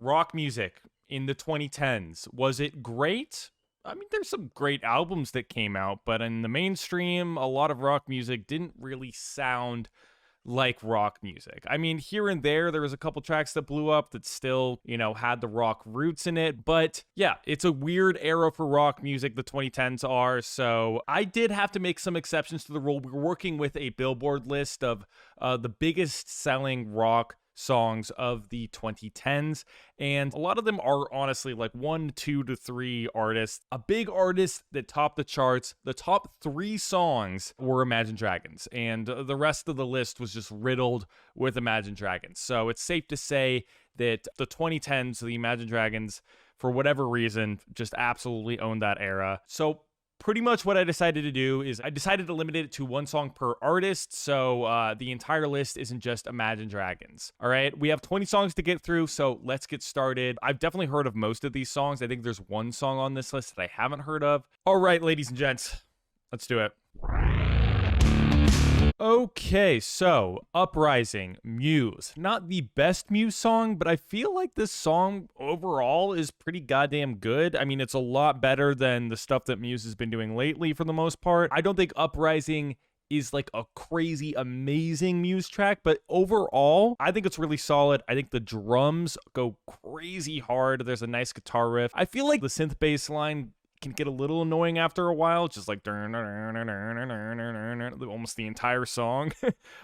rock music in the 2010s. Was it great? I mean, there's some great albums that came out, but in the mainstream, a lot of rock music didn't really sound like rock music. I mean, here and there was a couple tracks that blew up that still, had the rock roots in it. But yeah, it's a weird era for rock music, the 2010s are. So I did have to make some exceptions to the rule. We're working with a Billboard list of the biggest selling rock songs of the 2010s, and a lot of them are honestly like 1, 2 to 3 artists. A big artist that topped the charts, the top 3 songs were Imagine Dragons, and the rest of the list was just riddled with Imagine Dragons. So it's safe to say that the 2010s, the Imagine Dragons, for whatever reason, just absolutely owned that era. So pretty much what I decided to do is I decided to limit it to 1 song per artist, so the entire list isn't just Imagine Dragons. All right, we have 20 songs to get through, so let's get started. I've definitely heard of most of these songs. I think there's 1 song on this list that I haven't heard of. All right, ladies and gents, let's do it. Okay, so Uprising, Muse. Not the best Muse song, but I feel like this song overall is pretty goddamn good. I mean, it's a lot better than the stuff that Muse has been doing lately for the most part. I don't think Uprising is like a crazy amazing Muse track, but overall I think it's really solid. I think the drums go crazy hard. There's a nice guitar riff. I feel like the synth bass line can get a little annoying after a while, just like almost the entire song.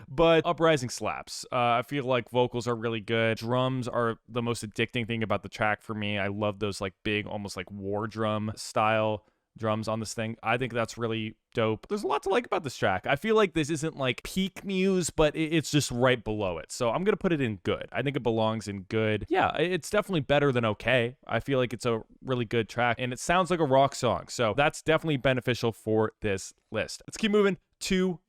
But Uprising slaps. I feel like vocals are really good. Drums are the most addicting thing about the track for me. I love those like big, almost like war drum style drums on this thing. I think that's really dope. There's a lot to like about this track. I feel like this isn't like peak Muse, but it's just right below it. So I'm going to put it in good. I think it belongs in good. Yeah, it's definitely better than okay. I feel like it's a really good track and it sounds like a rock song. So that's definitely beneficial for this list. Let's keep moving to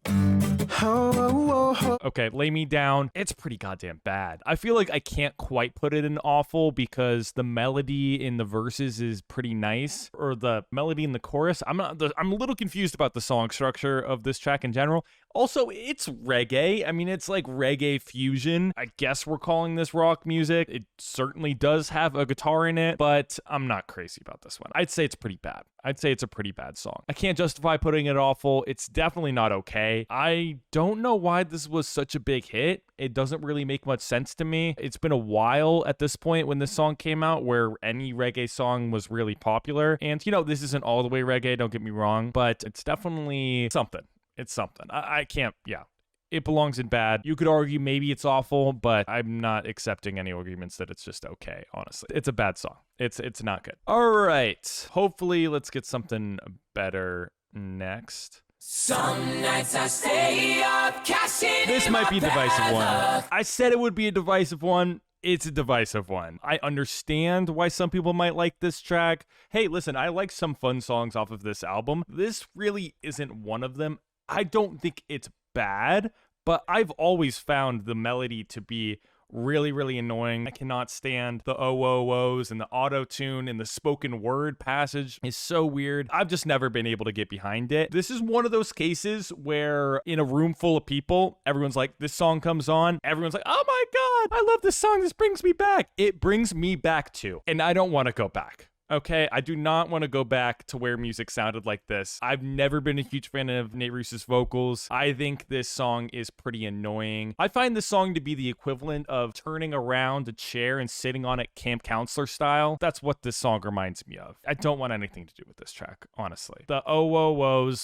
okay, Lay Me Down. It's pretty goddamn bad. I feel like I can't quite put it in awful because the melody in the verses is pretty nice, or the melody in the chorus. I'm a little confused about the song structure of this track in general. Also, it's reggae. I mean, it's like reggae fusion. I guess we're calling this rock music. It certainly does have a guitar in it, but I'm not crazy about this one. I'd say it's pretty bad. I'd say it's a pretty bad song. I can't justify putting it awful. It's definitely not okay. I don't know why this was such a big hit. It doesn't really make much sense to me. It's been a while at this point when this song came out where any reggae song was really popular. And, this isn't all the way reggae, don't get me wrong, but it's definitely something. It's something. I can't, yeah. It belongs in bad. You could argue maybe it's awful, but I'm not accepting any arguments that it's just okay, honestly. It's a bad song. It's not good. All right. Hopefully, let's get something better next. Some nights I stay up, cashing This might be a divisive one. I said it would be a divisive one. It's a divisive one. I understand why some people might like this track. Hey, listen, I like some fun songs off of this album. This really isn't one of them. I don't think it's bad, but I've always found the melody to be really, really annoying. I cannot stand the oh and the auto-tune and the spoken word passage is so weird. I've just never been able to get behind it. This is one of those cases where in a room full of people, everyone's like, this song comes on. Everyone's like, oh my God, I love this song. This brings me back. It brings me back to, and I don't want to go back. Okay, I do not want to go back to where music sounded like this. I've never been a huge fan of Nate Ruess's vocals. I think this song is pretty annoying. I find this song to be the equivalent of turning around a chair and sitting on it camp counselor style. That's what this song reminds me of. I don't want anything to do with this track, honestly. The oh will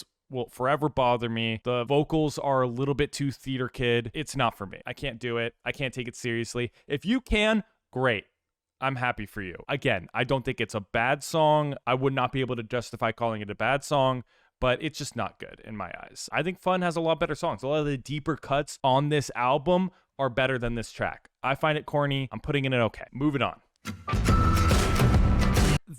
forever bother me. The vocals are a little bit too theater kid. It's not for me. I can't do it. I can't take it seriously. If you can, great. I'm happy for you. Again, I don't think it's a bad song. I would not be able to justify calling it a bad song, but it's just not good in my eyes. I think Fun has a lot better songs. A lot of the deeper cuts on this album are better than this track. I find it corny. I'm putting it in okay. Moving on.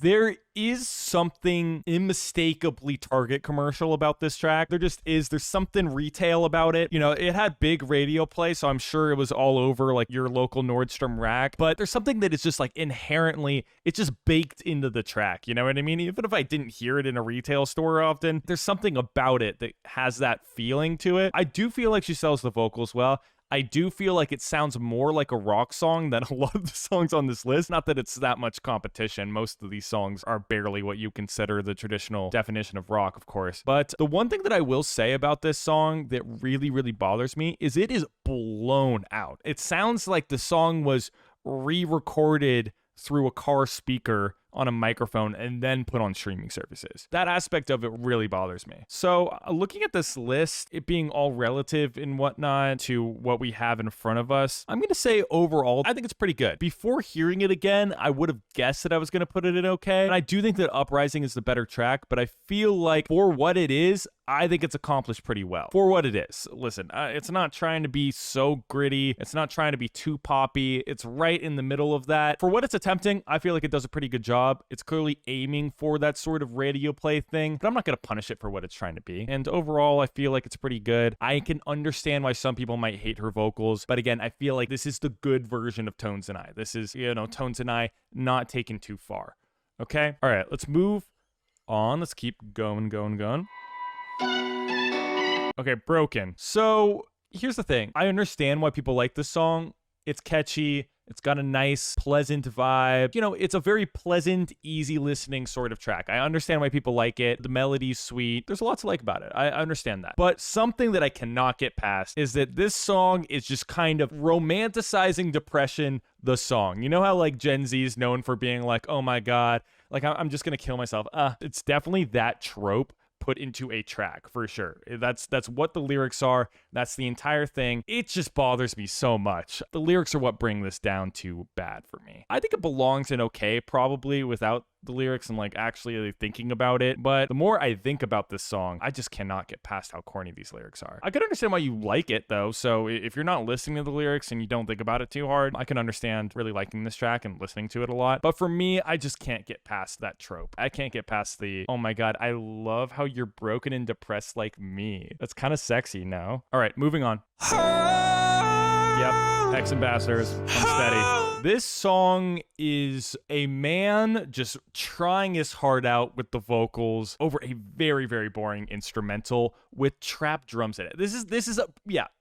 There is something unmistakably Target commercial about this track. There just is. There's something retail about it. It had big radio play, so I'm sure it was all over like your local Nordstrom rack. But there's something that is just like inherently, it's just baked into the track. You know what I mean? Even if I didn't hear it in a retail store often, there's something about it that has that feeling to it. I do feel like she sells the vocals well. I do feel like it sounds more like a rock song than a lot of the songs on this list. Not that it's that much competition. Most of these songs are barely what you consider the traditional definition of rock, of course. But the one thing that I will say about this song that really, really bothers me is it is blown out. It sounds like the song was re-recorded through a car speaker on a microphone and then put on streaming services. That aspect of it really bothers me. So looking at this list, it being all relative and whatnot to what we have in front of us, I'm going to say overall, I think it's pretty good. Before hearing it again, I would have guessed that I was going to put it in okay. And I do think that Uprising is the better track, but I feel like for what it is, I think it's accomplished pretty well for what it is. Listen, it's not trying to be so gritty. It's not trying to be too poppy. It's right in the middle of that. For what it's attempting, I feel like it does a pretty good job. It's clearly aiming for that sort of radio play thing, but I'm not going to punish it for what it's trying to be. And overall, I feel like it's pretty good. I can understand why some people might hate her vocals, but again, I feel like this is the good version of Tones and I. This is, Tones and I not taken too far. Okay? All right, let's move on. Let's keep going. Okay, Broken. So here's the thing. I understand why people like this song. It's catchy. It's got a nice, pleasant vibe. It's a very pleasant, easy listening sort of track. I understand why people like it. The melody's sweet. There's a lot to like about it. I understand that. But something that I cannot get past is that this song is just kind of romanticizing depression, the song. You know how like Gen Z is known for being like, oh my God, like I'm just going to kill myself. It's definitely that trope put into a track for sure. That's what the lyrics are. That's the entire thing. It just bothers me so much. The lyrics are what bring this down to bad for me. I think it belongs in okay probably without the lyrics and like actually thinking about it. But the more I think about this song, I just cannot get past how corny these lyrics are. I can understand why you like it though. So if you're not listening to the lyrics and you don't think about it too hard, I can understand really liking this track and listening to it a lot. But for me, I just can't get past that trope. I can't get past the, oh my God, I love how you're broken and depressed like me. That's kind of sexy, no? All right, moving on. Yep, Ex-Ambassadors, Unsteady. This song is a man just trying his heart out with the vocals over a very, very boring instrumental with trap drums in it.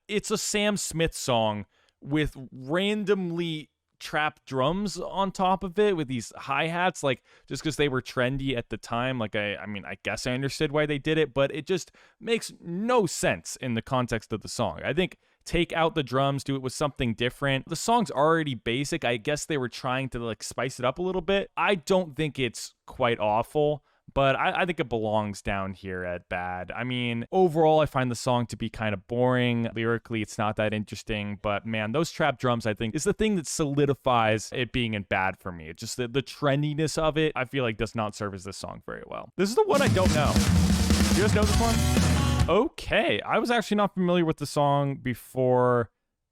It's a Sam Smith song with randomly trap drums on top of it with these hi-hats, like just because they were trendy at the time. Like I guess I understood why they did it, but it just makes no sense in the context of the song. I think take out the drums, do it with something different. The song's already basic. I guess they were trying to like spice it up a little bit. I don't think it's quite awful, but I think it belongs down here at bad. I mean, overall, I find the song to be kind of boring. Lyrically, it's not that interesting, but man, those trap drums, I think, is the thing that solidifies it being in bad for me. It's just the trendiness of it, I feel like does not serve as this song very well. This is the one I don't know. You guys know this one? Okay, I was actually not familiar with the song before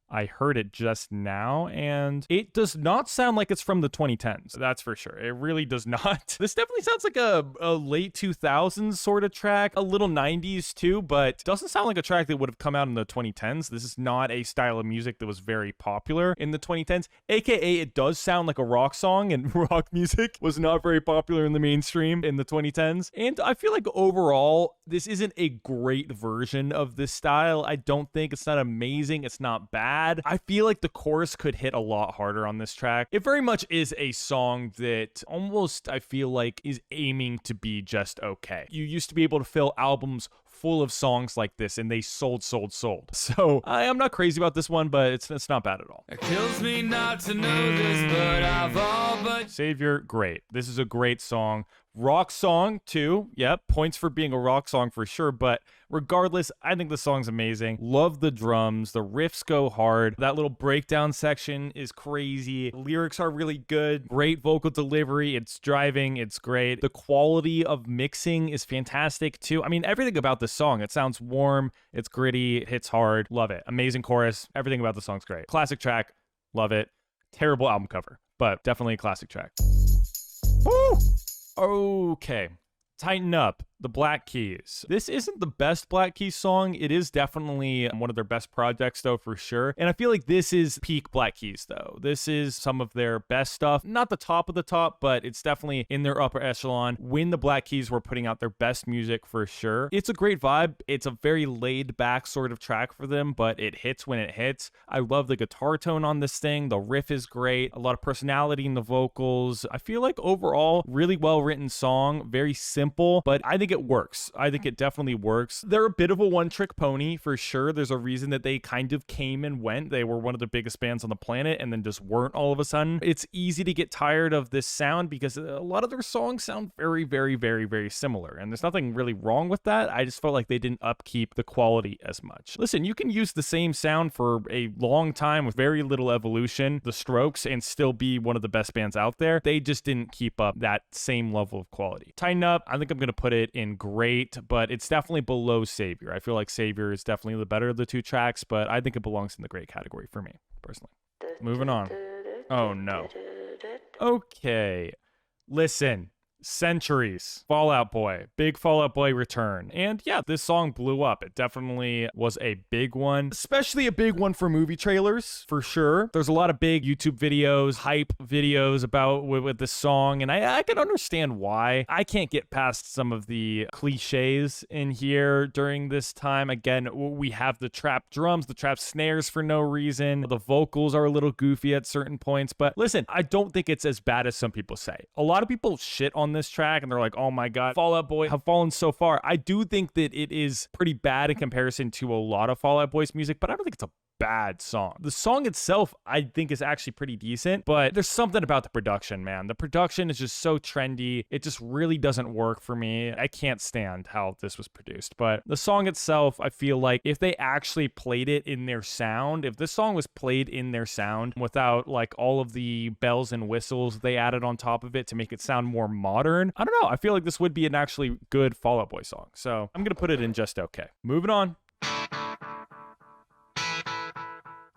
I heard it just now, and it does not sound like it's from the 2010s. That's for sure. It really does not. This definitely sounds like a late 2000s sort of track, a little 90s too, but doesn't sound like a track that would have come out in the 2010s. This is not a style of music that was very popular in the 2010s, aka it does sound like a rock song, and rock music was not very popular in the mainstream in the 2010s. And I feel like overall, this isn't a great version of this style. I don't think it's not amazing. It's not bad. I feel like the chorus could hit a lot harder on this track. It very much is a song that almost, I feel like, is aiming to be just okay. You used to be able to fill albums full of songs like this, and they sold. So I am not crazy about this one, but it's not bad at all. It kills me not to know this, but I've all but Savior, great. This is a great song. Rock song too. Yep, points for being a rock song for sure, but regardless, I think the song's amazing. Love the drums. The riffs go hard. That little breakdown section is crazy. The lyrics are really good. Great vocal delivery. It's driving. It's great. The quality of mixing is fantastic too. I mean, everything about the song. It sounds warm. It's gritty. It hits hard. Love it. Amazing chorus. Everything about the song's great. Classic track. Love it. Terrible album cover, but definitely a classic track. Woo! Okay. Tighten up. the Black Keys. This isn't the best Black Keys song. It is definitely one of their best projects, though, for sure. And I feel like this is peak Black Keys, though. This is some of their best stuff. Not the top of the top, but it's definitely in their upper echelon when the Black Keys were putting out their best music, for sure. It's a great vibe. It's a very laid back sort of track for them, but it hits when it hits. I love the guitar tone on this thing. The riff is great. A lot of personality in the vocals. I feel like overall, really well written song. Very simple, but I think it works. I think it definitely works. They're a bit of a one-trick pony for sure. There's a reason that they kind of came and went. They were one of the biggest bands on the planet and then just weren't all of a sudden. It's easy to get tired of this sound because a lot of their songs sound very, very, very, very similar. And there's nothing really wrong with that. I just felt like they didn't upkeep the quality as much. Listen, you can use the same sound for a long time with very little evolution, the Strokes, and still be one of the best bands out there. They just didn't keep up that same level of quality. Tighten Up, I think I'm going to put it in great, but it's definitely below Savior. I feel like Savior is definitely the better of the two tracks, but I think it belongs in the great category for me, personally. Moving on. Oh, no. Okay. Listen. Centuries, Fall Out Boy, big Fall Out Boy return. And yeah, this song blew up. It definitely was a big one, especially a big one for movie trailers, for sure. There's a lot of big YouTube videos, hype videos about with this song, and I can understand why. I can't get past some of the cliches in here during this time. Again, we have the trap drums, the trap snares for no reason. The vocals are a little goofy at certain points, but listen, I don't think it's as bad as some people say. A lot of people shit on this track and they're like, oh my god, Fall Out Boy have fallen so far. I do think that it is pretty bad in comparison to a lot of Fall Out Boy's music, but I don't think it's a bad song. The song itself, I think, is actually pretty decent, but there's something about the production, man. The production is just so trendy. It just really doesn't work for me. I can't stand how this was produced, but the song itself, I feel like if they actually played it in their sound, if this song was played in their sound without like all of the bells and whistles they added on top of it to make it sound more modern, I don't know. I feel like this would be an actually good Fall Out Boy song. So I'm going to put it in just okay. Moving on.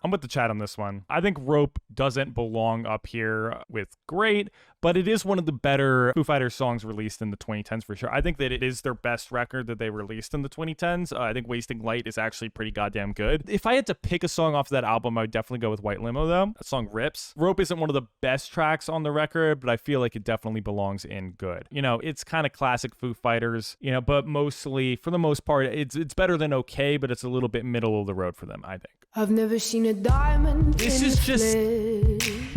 I'm with the chat on this one. I think Rope doesn't belong up here with great, but it is one of the better Foo Fighters songs released in the 2010s for sure. I think that it is their best record that they released in the 2010s. I think Wasting Light is actually pretty goddamn good. If I had to pick a song off of that album, I would definitely go with White Limo, though. That song rips. Rope isn't one of the best tracks on the record, but I feel like it definitely belongs in good. You know, it's kind of classic Foo Fighters, you know, but mostly, for the most part, it's better than okay, but it's a little bit middle of the road for them, I think. I've never seen a diamond. This is just,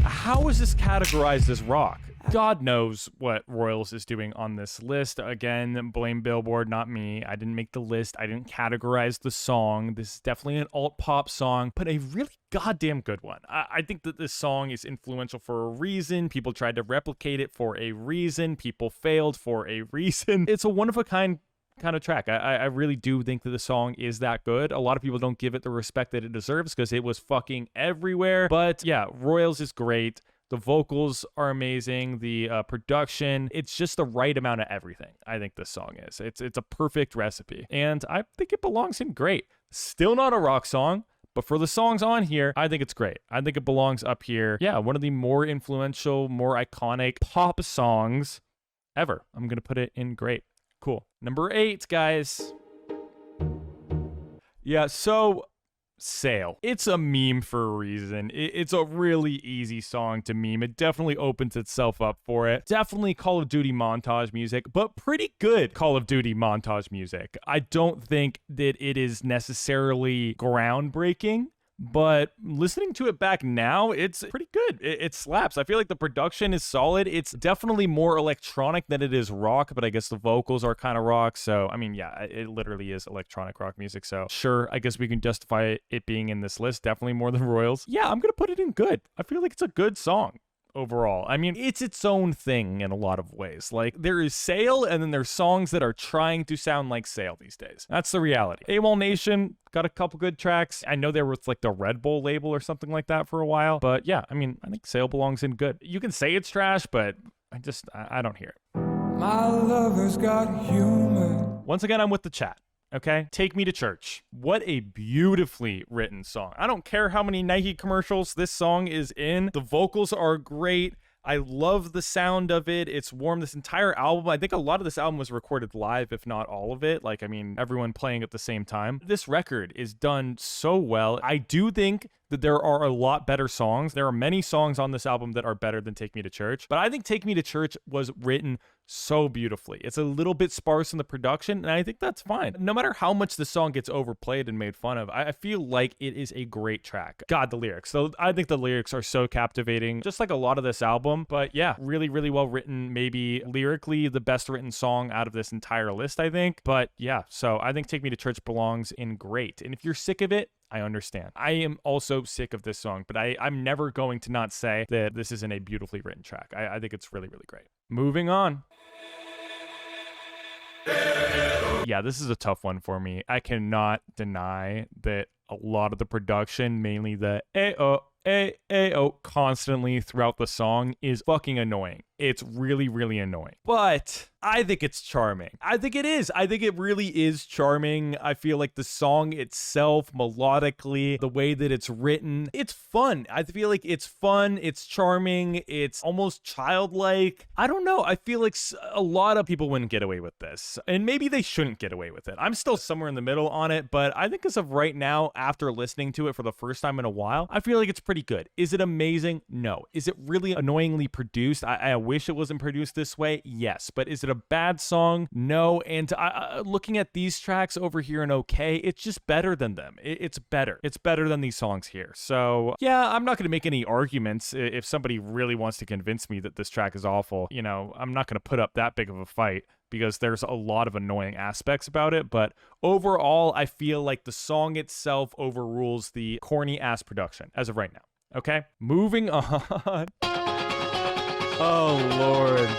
how is this categorized as rock? God knows what Royals is doing on this list. Again, blame Billboard, not me. I didn't make the list. I didn't categorize the song. This is definitely an alt pop song, but a really goddamn good one. I think that this song is influential for a reason. People tried to replicate it for a reason. People failed for a reason. It's a one of a kind of track. I really do think that the song is that good. A lot of people don't give it the respect that it deserves because it was fucking everywhere. But yeah, Royals is great. The vocals are amazing. The production, it's just the right amount of everything. I think this song is. It's a perfect recipe. And I think it belongs in great. Still not a rock song, but for the songs on here, I think it's great. I think it belongs up here. Yeah, one of the more influential, more iconic pop songs ever. I'm going to put it in great. Cool. Number 8, guys. Yeah, so Sail. It's a meme for a reason. It's a really easy song to meme. It definitely opens itself up for it. Definitely Call of Duty montage music, but pretty good Call of Duty montage music. I don't think that it is necessarily groundbreaking, but listening to it back now, it's pretty good. It slaps. I feel like the production is solid. It's definitely more electronic than it is rock, but I guess the vocals are kind of rock. So, I mean, yeah, it literally is electronic rock music. So, sure, I guess we can justify it being in this list. Definitely more than Royals. Yeah, I'm going to put it in good. I feel like it's a good song overall. I mean, it's its own thing in a lot of ways. Like, there is Sail, and then there's songs that are trying to sound like Sail these days. That's the reality. AWOL Nation got a couple good tracks. I know they were with like the Red Bull label or something like that for a while, but yeah, I mean, I think Sail belongs in good. You can say it's trash, but I don't hear it. My lover's got humor. Once again, I'm with the chat. Okay, Take Me to Church. What a beautifully written song. I don't care how many Nike commercials this song is in. The vocals are great. I love the sound of it. It's warm. This entire album, I think a lot of this album was recorded live, if not all of it. Like, I mean, everyone playing at the same time. This record is done so well. I do think that there are a lot better songs. There are many songs on this album that are better than Take Me to Church, but I think Take Me to Church was written so beautifully. It's a little bit sparse in the production, and I think that's fine. No matter how much the song gets overplayed and made fun of, I feel like it is a great track. God, the lyrics. So I think the lyrics are so captivating, just like a lot of this album. But yeah, really, really well written. Maybe lyrically the best written song out of this entire list, I think. But yeah, so I think Take Me to Church belongs in great. And if you're sick of it, I understand. I am also sick of this song, but I'm never going to not say that this isn't a beautifully written track. I think it's really, really great. Moving on. Yeah, this is a tough one for me. I cannot deny that a lot of the production, mainly the A-O, constantly throughout the song is fucking annoying. It's really, really annoying. But I think it's charming. I think it is. I think it really is charming. I feel like the song itself, melodically, the way that it's written, it's fun. I feel like it's fun. It's charming. It's almost childlike. I don't know. I feel like a lot of people wouldn't get away with this. And maybe they shouldn't get away with it. I'm still somewhere in the middle on it. But I think as of right now, after listening to it for the first time in a while, I feel like it's pretty good. Is it amazing? No. Is it really annoyingly produced? I wish it wasn't produced this way. Yes. But is it a bad song? No. And looking at these tracks over here in OK, it's just better than them. It's better. It's better than these songs here. So yeah, I'm not going to make any arguments. If somebody really wants to convince me that this track is awful, you know, I'm not going to put up that big of a fight, because there's a lot of annoying aspects about it. But overall, I feel like the song itself overrules the corny ass production as of right now. Okay, moving on. Oh, Lord.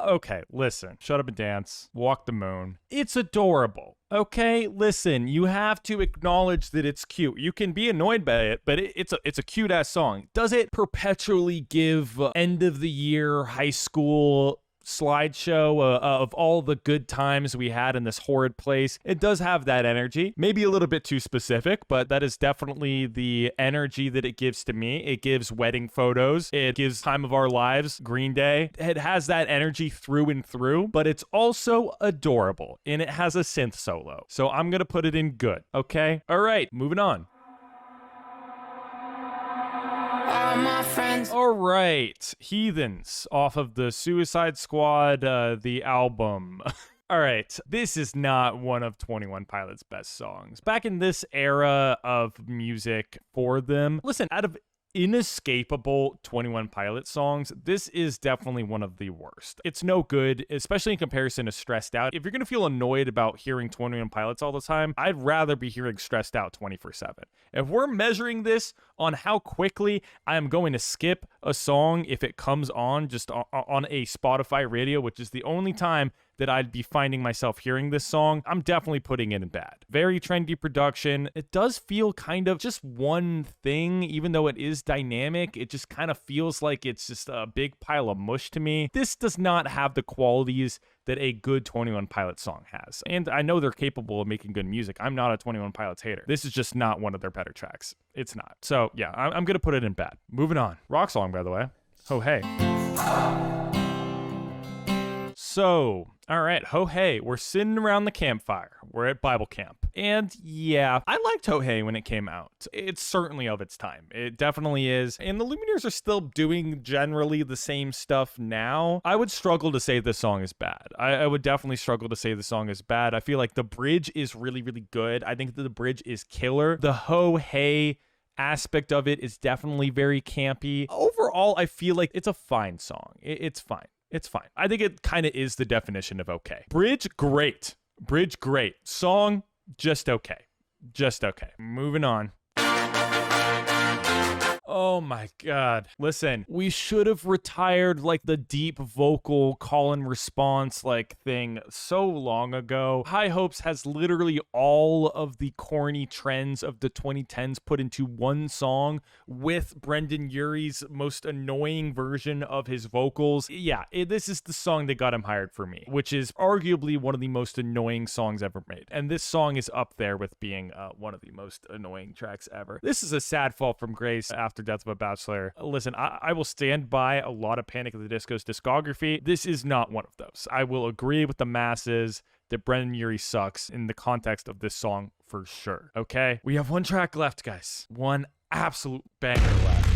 Okay, listen. Shut Up and Dance. Walk the Moon. It's adorable. Okay, listen. You have to acknowledge that it's cute. You can be annoyed by it, but it's a cute ass song. Does it perpetually give end of the year high school slideshow of all the good times we had in this horrid place? It does have that energy, maybe a little bit too specific, but that is definitely the energy that it gives to me. It gives wedding photos, it gives Time of Our Lives, Green Day. It has that energy through and through, but it's also adorable, and it has a synth solo, so I'm gonna put it in good. Okay, all right, moving on. All right, Heathens off of the Suicide Squad, the album. All right, this is not one of 21 Pilots' best songs. Back in this era of music for them, listen, out of inescapable 21 Pilots songs, this is definitely one of the worst. It's no good, especially in comparison to Stressed Out. If you're gonna feel annoyed about hearing 21 Pilots all the time, I'd rather be hearing Stressed Out 24/7. If we're measuring this on how quickly I am going to skip a song if it comes on just on a Spotify radio, which is the only time that I'd be finding myself hearing this song, I'm definitely putting it in bad. Very trendy production. It does feel kind of just one thing, even though it is dynamic. It just kind of feels like it's just a big pile of mush to me. This does not have the qualities that a good 21 Pilots song has. And I know they're capable of making good music. I'm not a 21 Pilots hater. This is just not one of their better tracks. It's not. So yeah, I'm going to put it in bad. Moving on. Rock song, by the way. Oh, hey. So, all right, Ho Hey, we're sitting around the campfire. We're at Bible camp. And yeah, I liked Ho Hey when it came out. It's certainly of its time. It definitely is. And the Lumineers are still doing generally the same stuff now. I would struggle to say this song is bad. I would definitely struggle to say the song is bad. I feel like the bridge is really, really good. I think that the bridge is killer. The Ho Hey aspect of it is definitely very campy. Overall, I feel like it's a fine song. It's fine. It's fine. I think it kind of is the definition of okay. Bridge, great. Bridge, great. Song, just okay. Just okay. Moving on. Oh my God. Listen, we should have retired like the deep vocal call and response like thing so long ago. High Hopes has literally all of the corny trends of the 2010s put into one song with Brendan Urie's most annoying version of his vocals. Yeah, this is the song that got him hired for me, which is arguably one of the most annoying songs ever made. And this song is up there with being one of the most annoying tracks ever. This is a sad fall from grace after After Death of a Bachelor. Listen, I will stand by a lot of Panic at the Disco's discography. This is not one of those. I will agree with the masses that Brendan Urie sucks in the context of this song for sure. Okay? We have one track left, guys. One absolute banger left.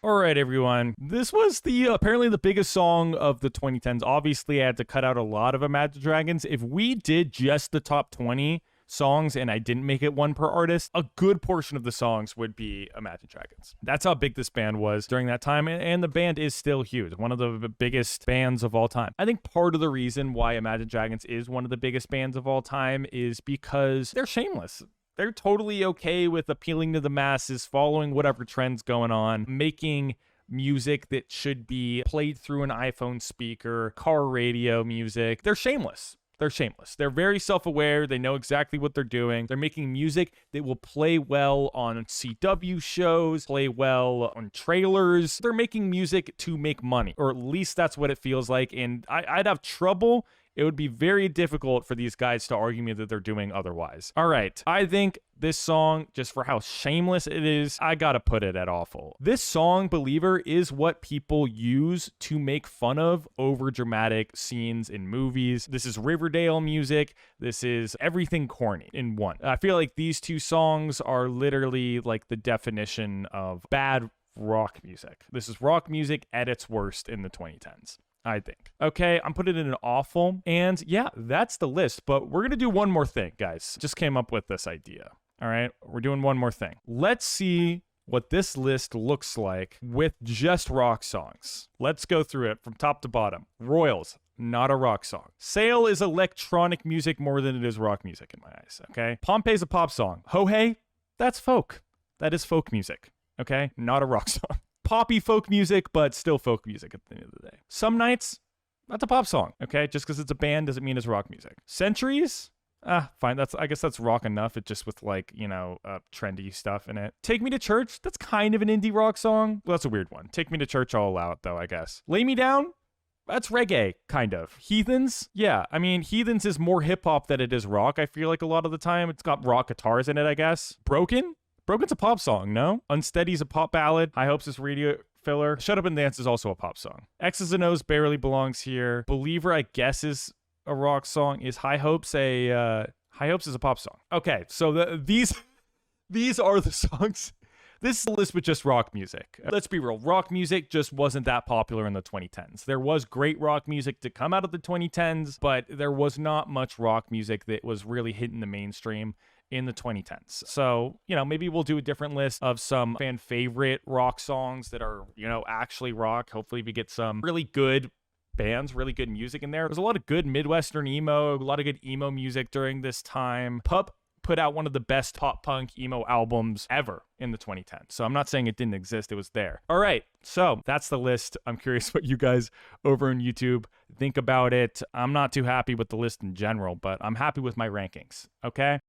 All right, everyone. This was apparently the biggest song of the 2010s. Obviously, I had to cut out a lot of Imagine Dragons. If we did just the top 20 songs and I didn't make it one per artist, a good portion of the songs would be Imagine Dragons. That's how big this band was during that time, and the band is still huge. One of the biggest bands of all time. I think part of the reason why Imagine Dragons is one of the biggest bands of all time is because they're shameless. They're totally okay with appealing to the masses, following whatever trend's going on, making music that should be played through an iPhone speaker, car radio music. They're shameless. They're shameless. They're very self-aware. They know exactly what they're doing. They're making music that will play well on CW shows, play well on trailers. They're making music to make money, or at least that's what it feels like. And I'd have trouble. It would be very difficult for these guys to argue me that they're doing otherwise. All right. I think this song, just for how shameless it is, I gotta put it at awful. This song, Believer, is what people use to make fun of over-dramatic scenes in movies. This is Riverdale music. This is everything corny in one. I feel like these two songs are literally like the definition of bad rock music. This is rock music at its worst in the 2010s. I think. Okay, I'm putting it in awful. And yeah, that's the list. But we're going to do one more thing, guys. Just came up with this idea. All right, we're doing one more thing. Let's see what this list looks like with just rock songs. Let's go through it from top to bottom. Royals, not a rock song. Sail is electronic music more than it is rock music in my eyes. Okay, Pompeii's a pop song. Ho Hey, that's folk. That is folk music. Okay, not a rock song. Poppy folk music, but still folk music at the end of the day. Some Nights, that's a pop song, okay? Just because it's a band doesn't mean it's rock music. Centuries, fine. I guess that's rock enough. It's just with like, trendy stuff in it. Take Me to Church, that's kind of an indie rock song. Well, that's a weird one. Take Me to Church, I'll allow it though, I guess. Lay Me Down, that's reggae, kind of. Heathens, yeah. I mean, Heathens is more hip hop than it is rock. I feel like a lot of the time it's got rock guitars in it, I guess. Broken's a pop song, no? Unsteady's a pop ballad. High Hopes is radio filler. Shut Up and Dance is also a pop song. X's and O's barely belongs here. Believer, I guess, is a rock song. Is High Hopes High Hopes is a pop song. Okay, so these are the songs. This is a list with just rock music. Let's be real. Rock music just wasn't that popular in the 2010s. There was great rock music to come out of the 2010s, but there was not much rock music that was really hitting the mainstream in the 2010s. So, maybe we'll do a different list of some fan favorite rock songs that are, actually rock. Hopefully we get some really good bands, really good music in there. There's a lot of good Midwestern emo, a lot of good emo music during this time. Pup put out one of the best pop punk emo albums ever in the 2010s. So I'm not saying it didn't exist, it was there. All right, so that's the list. I'm curious what you guys over on YouTube think about it. I'm not too happy with the list in general, but I'm happy with my rankings, okay?